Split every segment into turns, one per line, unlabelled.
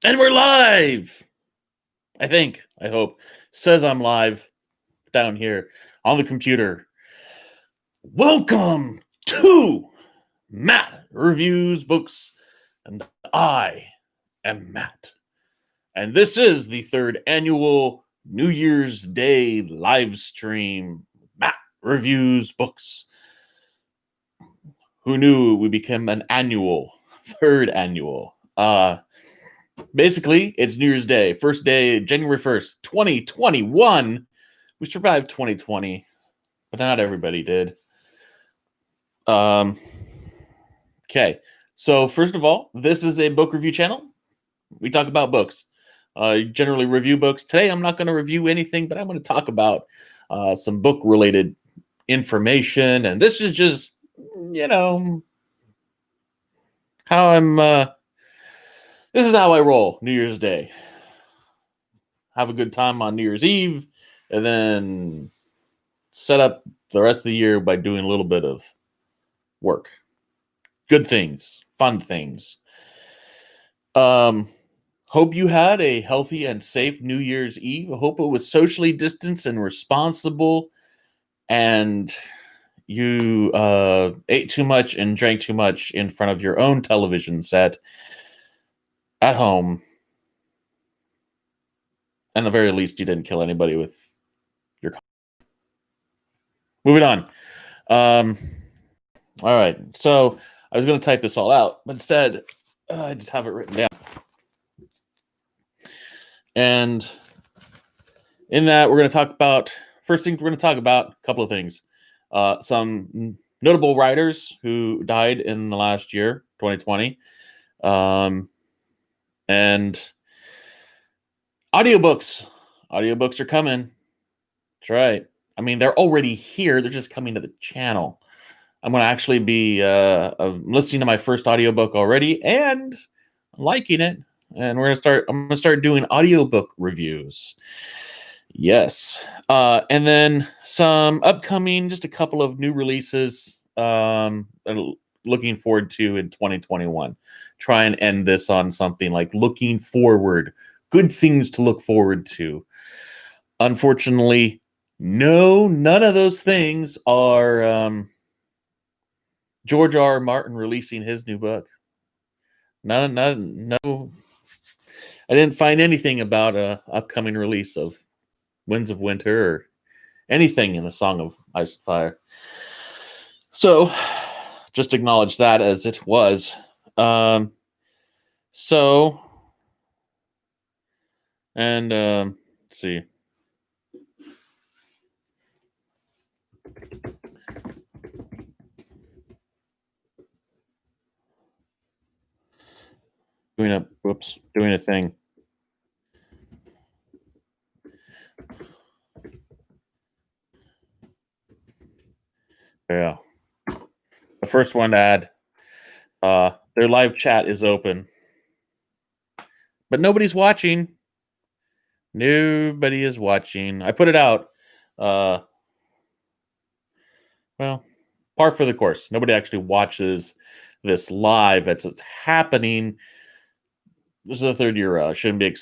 And we're live. I think. I hope. Says I'm live down here on the computer. Welcome to Matt Reviews Books, and I am Matt. And this is the third annual New Year's Day live stream. Matt Reviews Books. Who knew we became an annual, third annual? Basically, it's New Year's Day, first day, January 1st, 2021. We survived 2020, but not everybody did. Okay. So, first of all, this is a book review channel. We talk about books. Generally review books. Today, I'm not going to review anything, but I'm going to talk about some book-related information. And this is just, how I'm... This is how I roll New Year's Day. Have a good time on New Year's Eve, and then set up the rest of the year by doing a little bit of work. Good things, fun things. Hope you had a healthy and safe New Year's Eve. I hope it was socially distanced and responsible, and you ate too much and drank too much in front of your own television set at home. And at the very least, you didn't kill anybody with your... Moving on. All right. So I was going to type this all out, but instead, I just have it written down. And in that, we're going to talk about... First thing we're going to talk about, a couple of things. Some notable writers who died in the last year, 2020. And audiobooks. Audiobooks are coming. That's right. I mean, they're already here. They're just coming to the channel. I'm going to actually be listening to my first audiobook already and liking it. And I'm going to start doing audiobook reviews. Yes. And then some upcoming, just a couple of new releases looking forward to in 2021. Try and end this on something like looking forward. Good things to look forward to. Unfortunately, none of those things are George R. R. Martin releasing his new book. No. I didn't find anything about an upcoming release of Winds of Winter or anything in the Song of Ice and Fire. So, just acknowledge that as it was. Let's see. Doing a thing. Yeah. The first one to add, their live chat is open. But nobody's watching. Nobody is watching. I put it out. Well, par for the course. Nobody actually watches this live as it's happening. This is the third year. I shouldn't be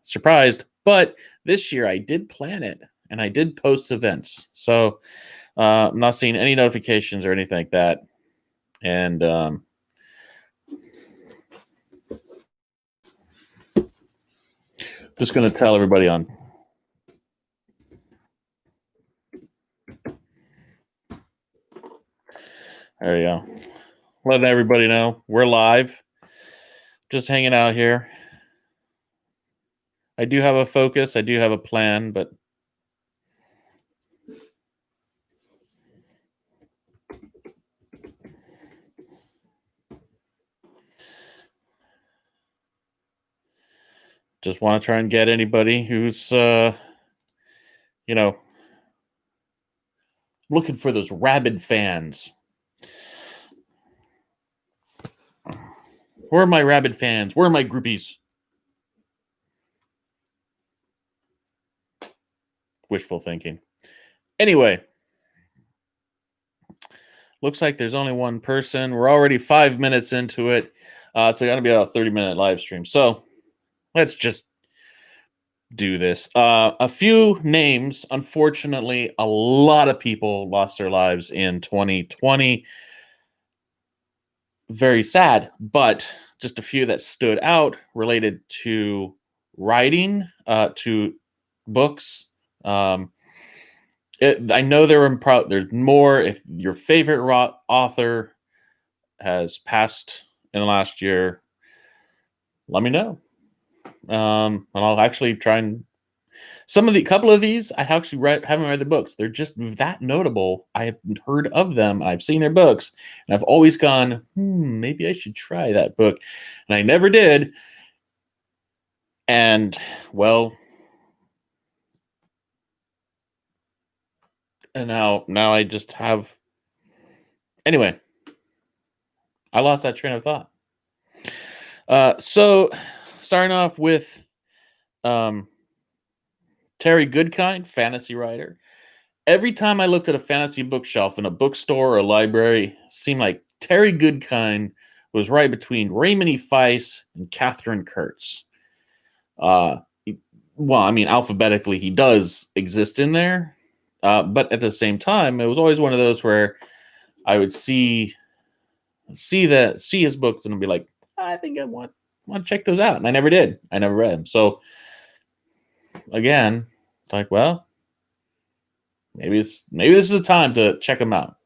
surprised. But this year I did plan it. And I did post events. So I'm not seeing any notifications or anything like that. And just going to tell everybody on. There you go. Letting everybody know we're live. Just hanging out here. I do have a focus. I do have a plan, but just want to try and get anybody who's, looking for those rabid fans. Where are my rabid fans? Where are my groupies? Wishful thinking. Anyway, looks like there's only one person. We're already 5 minutes into it. It's going to be a 30-minute live stream. So let's just do this. A few names. Unfortunately, a lot of people lost their lives in 2020. Very sad, but just a few that stood out related to writing, to books. I know there's more. If your favorite author has passed in the last year, let me know. And I'll actually try and couple of these I actually haven't read the books. They're just that notable. I have heard of them. I've seen their books, and I've always gone, maybe I should try that book, and I never did. And well, and now I just have. Anyway, I lost that train of thought. So starting off with Terry Goodkind, fantasy writer. Every time I looked at a fantasy bookshelf in a bookstore or a library, it seemed like Terry Goodkind was right between Raymond E. Feist and Catherine Kurtz. Well, I mean, alphabetically, he does exist in there. But at the same time, it was always one of those where I would see his books and I'd be like, I think I want to check those out. And I never did. I never read them. So again, it's like, well, maybe this is the time to check them out.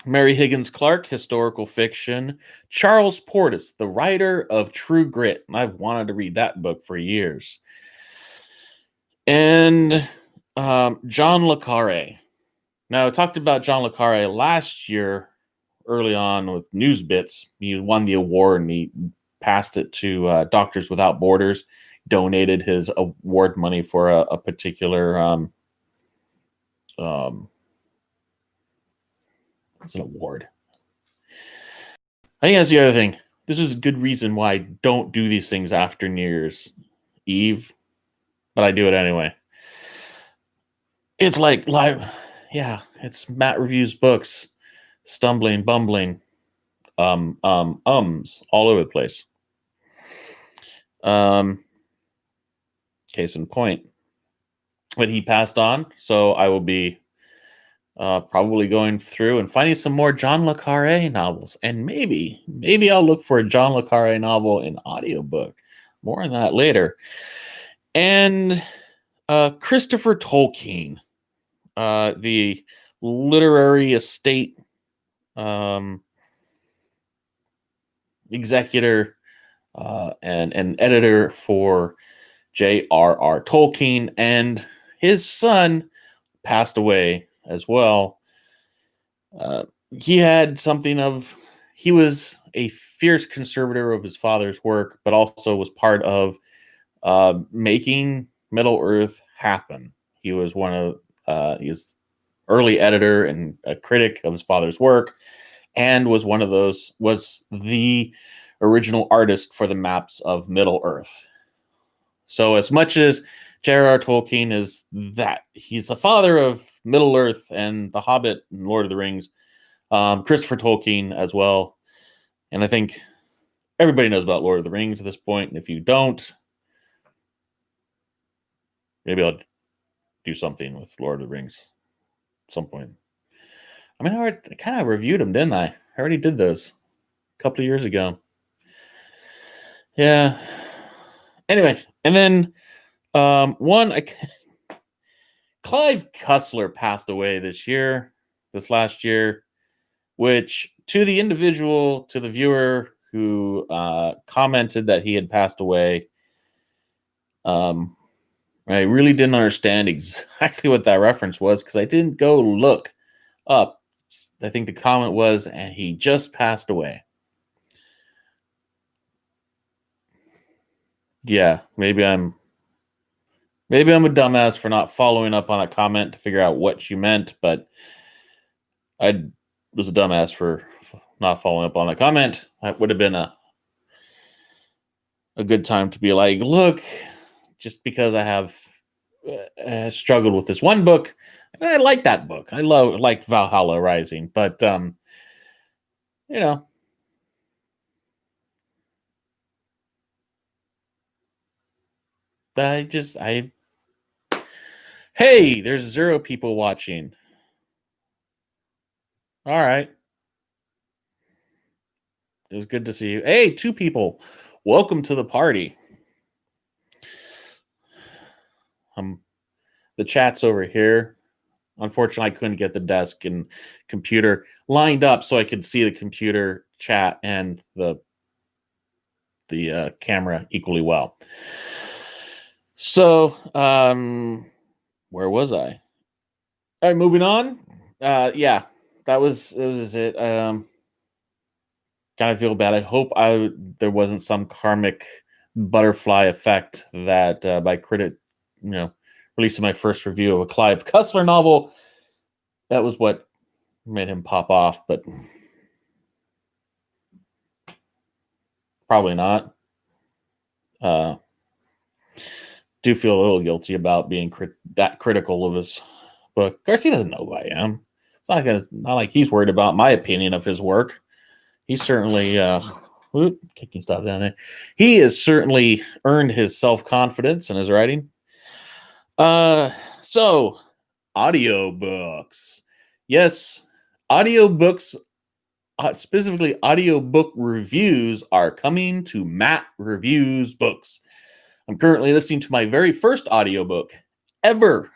Mary Higgins Clark, historical fiction. Charles Portis, the writer of True Grit. And I've wanted to read that book for years. And John le Carré. Now, I talked about John le Carré last year, early on with News Bits. He won the award and he passed it to Doctors Without Borders. Donated his award money for a particular it's an award. I think that's the other thing. This is a good reason why I don't do these things after New Year's Eve, but I do it anyway. It's like live, yeah. It's Matt reviews books, stumbling, bumbling, all over the place. Case in point, but he passed on, so I will be probably going through and finding some more John le Carré novels, and maybe I'll look for a John le Carré novel in audiobook. More on that later. And Christopher Tolkien, the literary estate executor and editor for J.R.R. Tolkien, and his son passed away as well. He was a fierce conservator of his father's work, but also was part of making Middle Earth happen. He was he was early editor and a critic of his father's work, and was the original artist for the maps of Middle Earth. So as much as J.R.R. Tolkien is that, he's the father of Middle Earth and The Hobbit and Lord of the Rings, Christopher Tolkien as well. And I think everybody knows about Lord of the Rings at this point. And if you don't, maybe I'll do something with Lord of the Rings at some point. I mean, I kind of reviewed them, didn't I? I already did those a couple of years ago. Yeah. Anyway, and then Clive Cussler passed away this last year, which to the viewer who commented that he had passed away, I really didn't understand exactly what that reference was because I didn't go look up. I think the comment was, and he just passed away. Yeah, maybe I'm a dumbass for not following up on that comment to figure out what you meant, but I was a dumbass for not following up on that comment. That would have been a good time to be like, look, just because I have struggled with this one book, I like that book. I like Valhalla Rising, but Hey, there's 0 people watching. All right. It was good to see you. Hey, 2 people. Welcome to the party. The chat's over here. Unfortunately, I couldn't get the desk and computer lined up so I could see the computer chat and the camera equally well. So, where was I? All right, moving on. Yeah, that was it. Kind of feel bad. I hope there wasn't some karmic butterfly effect that by credit, releasing my first review of a Clive Cussler novel. That was what made him pop off, but probably not. Do feel a little guilty about being that critical of his book. Garcia doesn't know who I am. It's not like he's worried about my opinion of his work. He's certainly kicking stuff down there. He has certainly earned his self-confidence in his writing. So audiobooks. Yes, audiobooks, specifically audiobook reviews, are coming to Matt Reviews Books. I'm currently listening to my very first audiobook ever.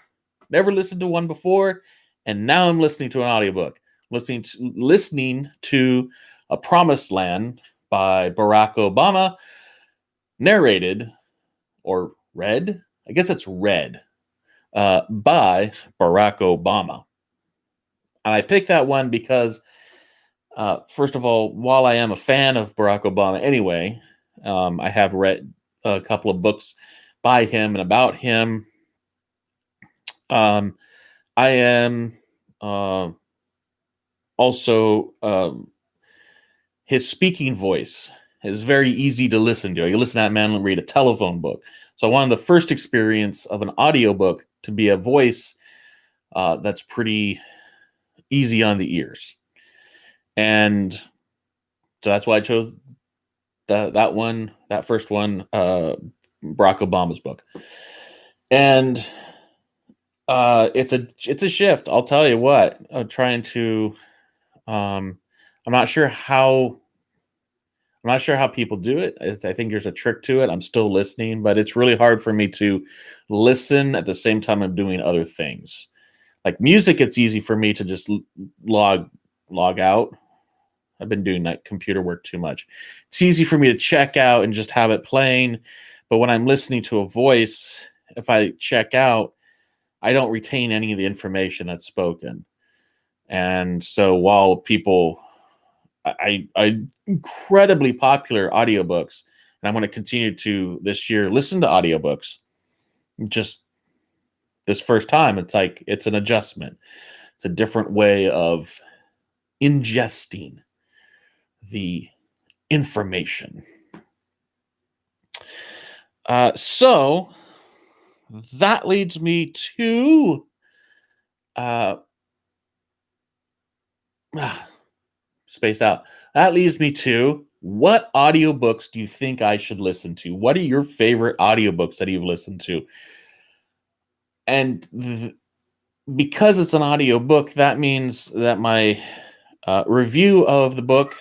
Never listened to one before, and now I'm listening to an audiobook. Listening to A Promised Land by Barack Obama, narrated or read. I guess it's read by Barack Obama. And I picked that one because, first of all, while I am a fan of Barack Obama anyway, I have read a couple of books by him and about him. I am also his speaking voice is very easy to listen to. You listen to that man read a telephone book. So I wanted the first experience of an audiobook to be a voice that's pretty easy on the ears. And so that's why I chose that first one, Barack Obama's book. And it's a shift. I'll tell you what. Trying to, I'm not sure how people do it. I think there's a trick to it. I'm still listening, but it's really hard for me to listen at the same time I'm doing other things. Like music, it's easy for me to just log out. I've been doing that computer work too much. It's easy for me to check out and just have it playing. But when I'm listening to a voice, if I check out, I don't retain any of the information that's spoken. And so while I incredibly popular audiobooks, and I'm going to continue to this year listen to audiobooks. Just this first time, it's an adjustment. It's a different way of ingesting the information. So that leads me to spaced out. That leads me to, what audiobooks do you think I should listen to? What are your favorite audiobooks that you've listened to? And because it's an audiobook, that means that my review of the book,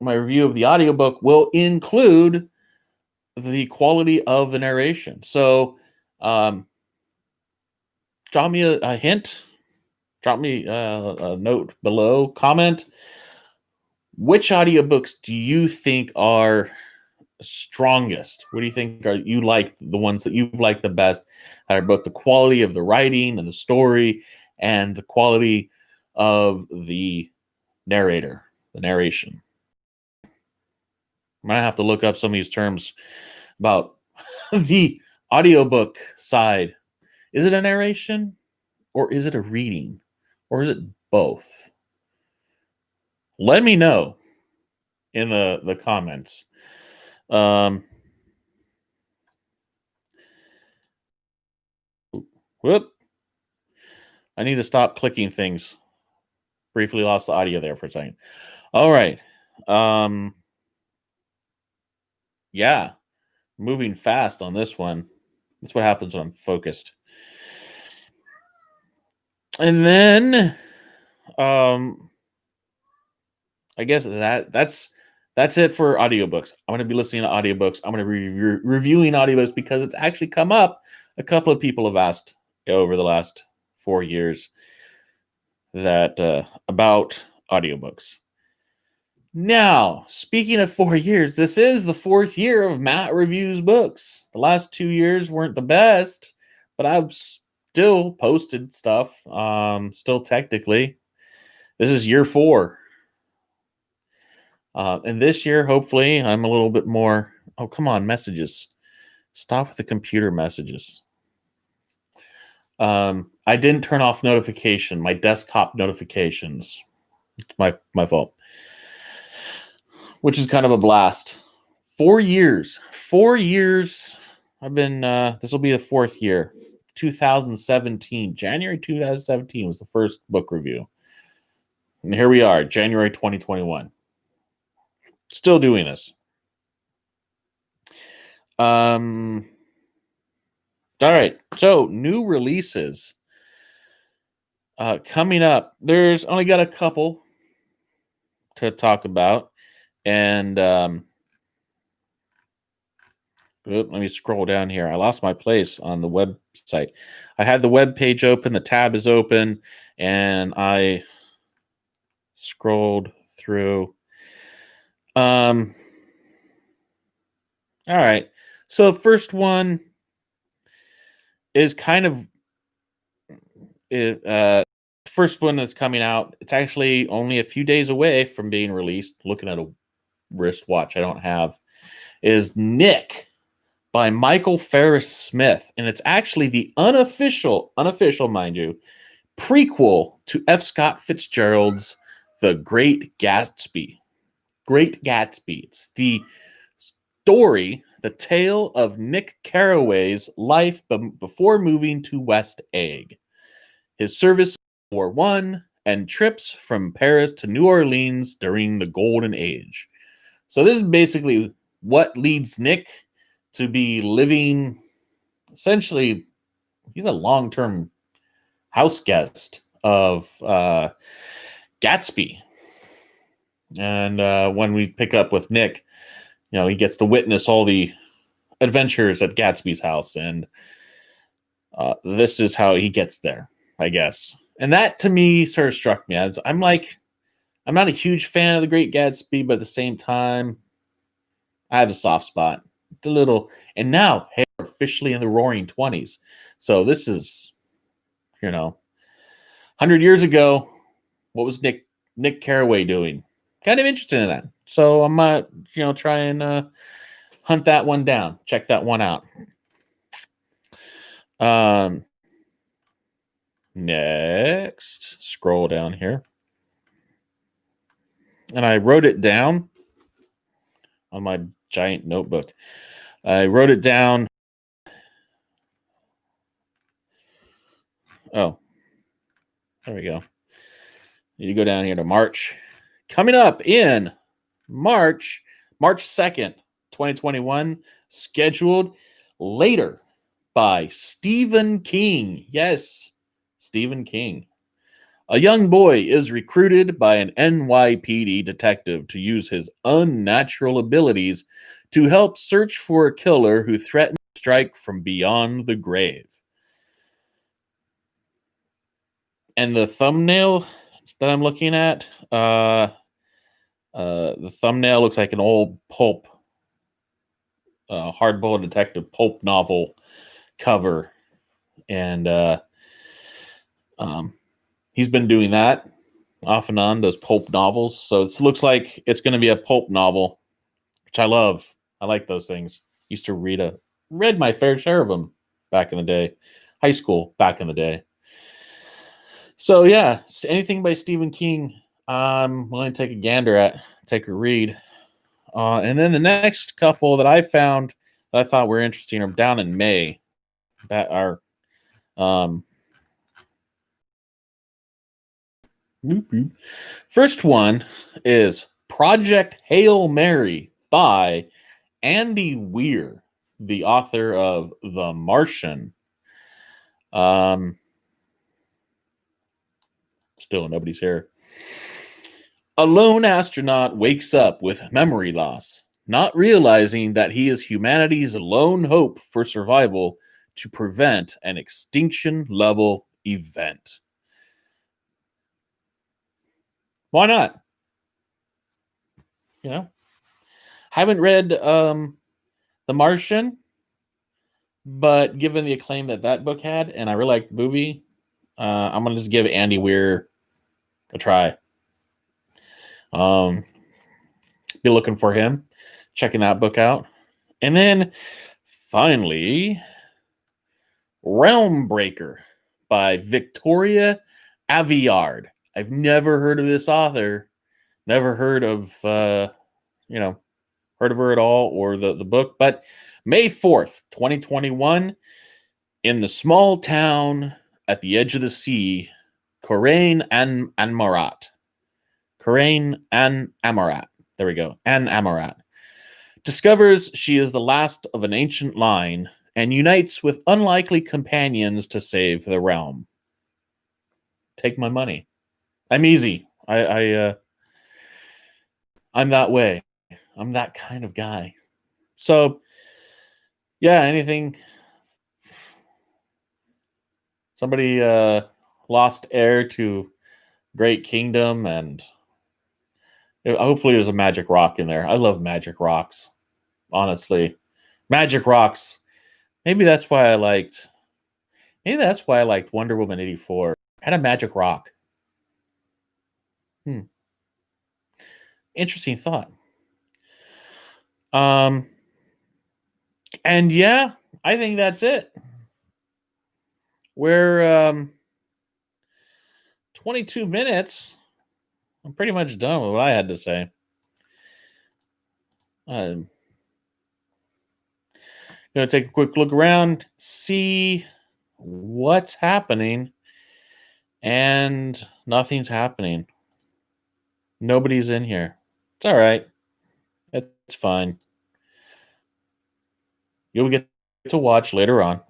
my review of the audiobook, will include the quality of the narration. So drop me a hint, drop me a note below, comment. Which audiobooks do you think are strongest? What do you think you like, the ones that you've liked the best, that are both the quality of the writing and the story and the quality of the narrator, the narration? I'm gonna have to look up some of these terms about the audiobook side. Is it a narration, or is it a reading, or is it both? Let me know in the comments. Whoop. I need to stop clicking things. Briefly lost the audio there for a second. All right. Yeah. moving fast on this one. That's what happens when I'm focused. And then, I guess that's it for audiobooks. I'm going to be listening to audiobooks. I'm going to be reviewing audiobooks because it's actually come up. A couple of people have asked over the last 4 years that about audiobooks. Now, speaking of 4 years, this is the 4th year of Matt Reviews Books. The last 2 years weren't the best, but I've still posted stuff. Still technically. This is year 4. And this year, hopefully, I'm a little bit more. Oh, come on, messages. Stop with the computer messages. I didn't turn off my desktop notifications. It's my fault. Which is kind of a blast. 4 years. 4 years. I've been, this will be the 4th year. 2017. January 2017 was the first book review. And here we are, January 2021. Still doing this. All right. So, new releases. Coming up. There's only got a couple to talk about. And let me scroll down here. I lost my place on the website. I had the web page open, the tab is open, and I scrolled through. All right. So the first one is kind of first one that's coming out. It's actually only a few days away from being released. Looking at a wristwatch I don't have, is Nick by Michael Ferris Smith, and it's actually the unofficial, mind you, prequel to F. Scott Fitzgerald's The Great Gatsby. It's the story, the tale of Nick Carraway's life before moving to West Egg, his service in World War I, and trips from Paris to New Orleans during the Golden Age. So this is basically what leads Nick to be living, essentially, he's a long-term house guest of Gatsby. And when we pick up with Nick, he gets to witness all the adventures at Gatsby's house, and this is how he gets there, I guess. And that, to me, sort of struck me. I'm not a huge fan of The Great Gatsby, but at the same time, I have a soft spot. And now, hey, we're officially in the Roaring 20s. So this is, 100 years ago, what was Nick Carraway doing? Kind of interested in that. So I might, try and hunt that one down. Check that one out. Next, scroll down here. And I wrote it down on my giant notebook. I wrote it down. Oh, there we go. You go down here to March. Coming up in March 2nd, 2021, scheduled Later by Stephen King. Yes, Stephen King. A young boy is recruited by an NYPD detective to use his unnatural abilities to help search for a killer who threatens to strike from beyond the grave. And the thumbnail that I'm looking at, the thumbnail looks like an old pulp, hardboiled detective pulp novel cover. And he's been doing that off and on, those pulp novels. So it looks like it's going to be a pulp novel, which I love. I like those things. Used to read my fair share of them back in the day. High school back in the day. So yeah, anything by Stephen King, I'm willing to take a gander at, take a read. And then the next couple that I found that I thought were interesting are down in May. That are first one is Project Hail Mary by Andy Weir. the author of The Martian. Still nobody's here. A lone astronaut wakes up with memory loss, not realizing that he is humanity's lone hope for survival to prevent an extinction-level event. Why not? You know? Haven't read The Martian, but given the acclaim that book had, and I really liked the movie, I'm going to just give Andy Weir a try. Be looking for him, checking that book out. And then finally, Realm Breaker by Victoria Aveyard. I've never heard of this author, never heard of, heard of her at all or the book. But May 4th, 2021, in the small town at the edge of the sea, Corain and Amarat. Corain and Amarat. There we go. And Amarat discovers she is the last of an ancient line and unites with unlikely companions to save the realm. Take my money. I'm easy. I'm that way. I'm that kind of guy. So, yeah, anything. Somebody lost heir to Great Kingdom, and hopefully there's a magic rock in there. I love magic rocks, honestly. Magic rocks. Maybe that's why I liked Wonder Woman 84. Had a magic rock. Interesting thought. And yeah, I think that's it. We're 22 minutes. I'm pretty much done with what I had to say. I'm going to take a quick look around, see what's happening, and nothing's happening. Nobody's in here. It's all right. It's fine. You'll get to watch later on.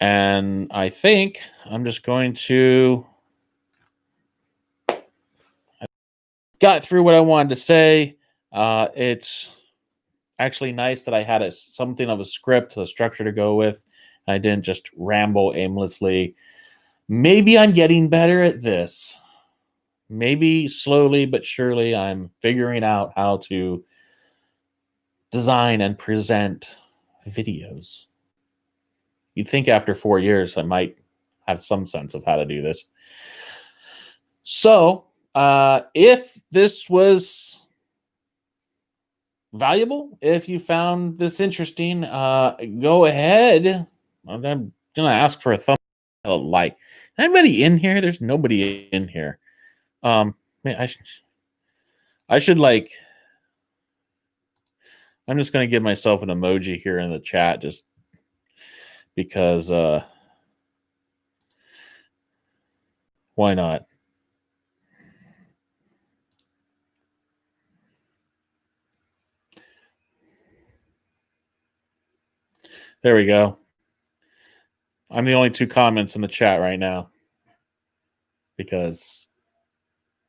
And I think I'm just going to... I got through what I wanted to say. It's actually nice that I had something of a script, a structure to go with. And I didn't just ramble aimlessly. Maybe I'm getting better at this. Maybe slowly but surely I'm figuring out how to design and present videos. You'd think after 4 years I might have some sense of how to do this. So, if this was valuable, if you found this interesting, go ahead. I'm going to ask for a thumb like. Anybody in here? There's nobody in here. Man, I should like... I'm just going to give myself an emoji here in the chat just because why not? There we go. I'm the only 2 comments in the chat right now because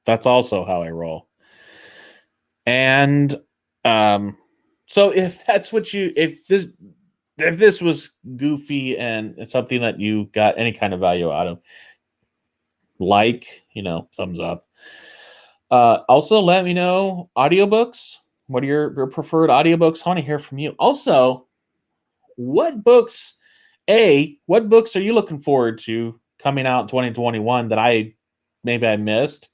that's also how I roll. And so if that's what if this was goofy and it's something that you got any kind of value out of, thumbs up. Also, let me know audiobooks. What are your preferred audiobooks? I want to hear from you. Also, what books are you looking forward to coming out in 2021 that I missed?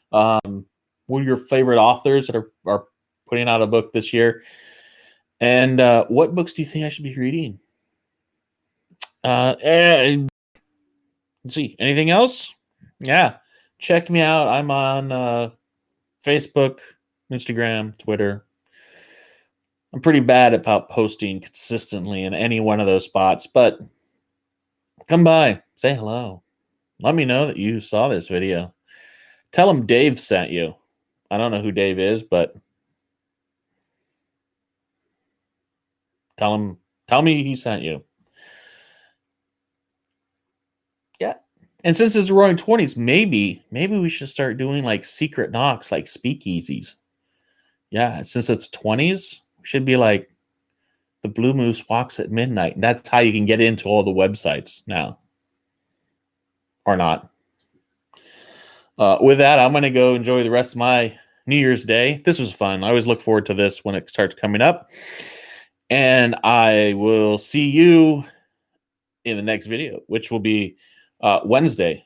What are your favorite authors that are putting out a book this year? And what books do you think I should be reading? Let's see. Anything else? Yeah. Check me out. I'm on Facebook, Instagram, Twitter. I'm pretty bad about posting consistently in any one of those spots, but come by, say hello. Let me know that you saw this video. Tell them Dave sent you. I don't know who Dave is, but tell him Tell me he sent you. Yeah. And since it's the Roaring 20s, maybe we should start doing like secret knocks, like speakeasies. Yeah, since it's 20s, we should be like the Blue Moose walks at midnight. And that's how you can get into all the websites now. Or not. With that, I'm going to go enjoy the rest of my New Year's Day. This was fun. I always look forward to this when it starts coming up. And I will see you in the next video, which will be Wednesday.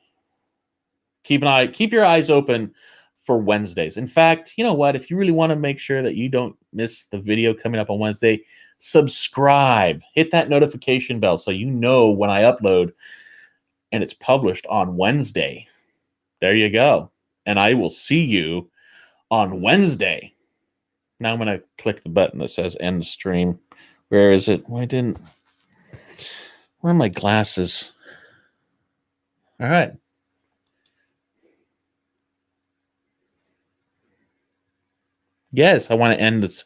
Keep your eyes open for Wednesdays. In fact, you know what? If you really want to make sure that you don't miss the video coming up on Wednesday, subscribe. Hit that notification bell so you know when I upload and it's published on Wednesday. There you go. And I will see you on Wednesday. Now I'm going to click the button that says end stream. Where is it? Where are my glasses? All right. Yes, I want to end this.